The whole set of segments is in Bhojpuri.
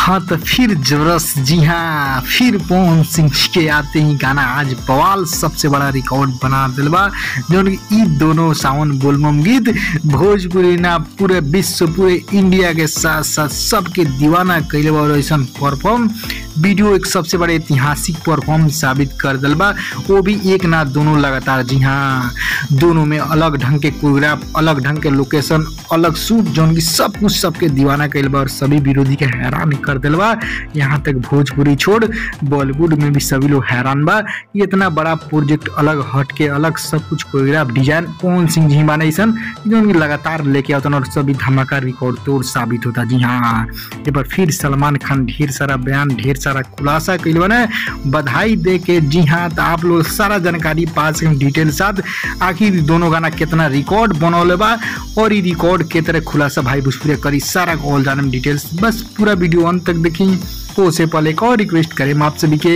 हाँ तो फिर जबरदस्त, जी हाँ, फिर पवन सिंह के आते ही गाना आज बवाल सबसे बड़ा रिकॉर्ड बना दिलवा। जो ई दोनों सावन बोलबम गीत भोजपुरी ना पूरे विश्व पूरे इंडिया के साथ साथ सबके दीवाना कैले बा। और ऐसा परफॉर्म वीडियो एक सबसे बड़े ऐतिहासिक परफॉर्म साबित कर दिलवा, वो भी एक ना दोनों लगातार। जी हाँ, दोनों में अलग ढंग के कोरियोग्राफ, अलग ढंग के लोकेशन, अलग शूट, जो की सब कुछ सबके दीवाना कैल बा और सभी विरोधी के हैरान कर दिलवा। यहाँ तक भोजपुरी छोड़ बॉलीवुड में भी सभी लोग हैरान बा। ये इतना बड़ा प्रोजेक्ट अलग हट के अलग सब कुछ कोरियोग्राफ डिजाइन पवन सिंह जी बाने ऐसा जो लगातार लेके आता और सभी धमाका रिकॉर्ड तोड़ साबित होता। जी हाँ, ये पर फिर सलमान खान ढेर सारा बयान, ढेर सारा खुलासा कैल बने, बधाई दे के। जी हाँ, तो आप लोग सारा जानकारी पास डिटेल साथ आखिर दोनों गाना कितना रिकॉर्ड बनौले बा और ये रिकॉर्ड के तरह खुलासा भाई भोजपुरी करी सारा ऑल जानम डिटेल्स। बस पूरा वीडियो अंत तक देखी। तो उससे पहले एक और रिक्वेस्ट करें आप सभी के,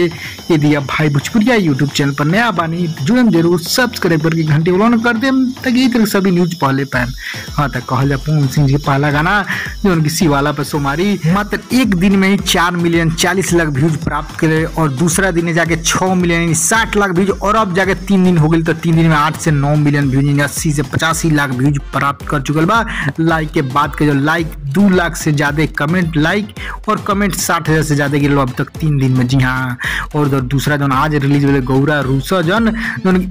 यदि आप भाई भोजपुरिया यूट्यूब चैनल पर नया बानी तो जुड़म जरूर, सब्सक्राइब करके घंटे ऑन कर दें ताकि इस तरह सभी न्यूज पहले पाए। हाँ, तक कहल पवन सिंह जी पहला गाना जो उनकी शिवाला पर सोमारी मात्र एक दिन में ही 4 मिलियन 40 लाख व्यूज प्राप्त करे और दूसरा दिन जाके 6 मिलियन 60 लाख व्यूज और अब जाके 3 दिन हो गए तो 3 दिन में 8 से 9 मिलियन व्यूज 80 से 85 लाख व्यूज प्राप्त कर चुकल बा। लाइक के बात के जो लाइक 2 लाख से ज्यादा कमेंट लाइक और कमेंट 60,000 से ज्यादा गिरल अब तक 3 दिन में। जी हाँ, और दूसरा जो आज रिलीज हुए गौरा रूसा जन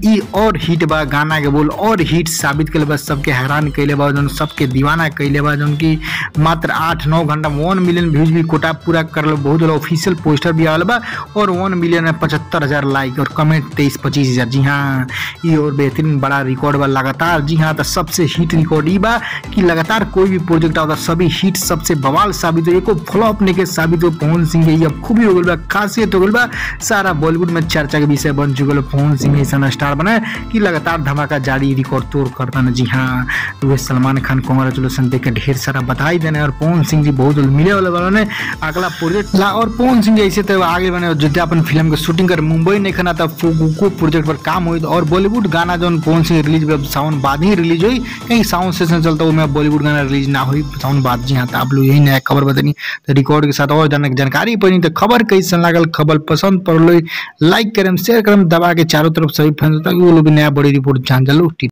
ई और हिट बा, गाना के बोल और हिट साबित कैले बा, सबके हैरान कैले बा, जो सबके दीवाना कैले बा। जो की मात्र 8-9 घंटा 1 मिलियन व्यूज भी कोटा पूरा कर बहुत ऑफिशियल पोस्टर भी आल बा और 1 मिलियन में 75,000 लाइक और कमेंट 23-25 हजार। जी हाँ, ये और बेहतरीन बड़ा रिकॉर्ड बा लगातार। जी हाँ, तो सबसे हिट रिकॉर्ड ई बा कि लगातार कोई भी प्रोजेक्ट आता सभी हिट सबसे बवाल साबित हो, एको फ्लॉप नहीं के साबित हो। पवन सिंह के अब खूबी हो गल बा, खासियत हो गल बा, सारा बॉलीवुड में चर्चा के विषय बन चुकल। पवन सिंह ऐसा स्टार बना कि लगातार धमाका जारी रिकॉर्ड तोड़ करता ना। जी हाँ, तो सलमान खान कांग्रेचुलेसन देख के ढेर सारा बधाई देने और पवन सिंह जी बहुत मिले वाले ने अगला प्रोजेक्ट ला। और पवन सिंह ऐसे तो आगे बने जो अपन फिल्म के शूटिंग कर मुंबई नहीं खाना था को प्रोजेक्ट पर काम हुई और बॉलीवुड गाना जो पवन सिंह रिलीज सावन बाद ही रिलीज हुई, कहीं साउंड सेशन चलता हुआ बॉलीवुड गाना रिलीज ना हुई साउंड बाद। जी हाँ, तो आप लोग यही नया खबर बतानी तो रिकॉर्ड के साथ और जानकारी पानी तो खबर कैसन लागल, खबर पसंद पड़ल लाइक करें शेयर करें दबा के चारों तरफ सभी फैंस ताकि वो लोग नया बड़ी रिपोर्ट जान जलो।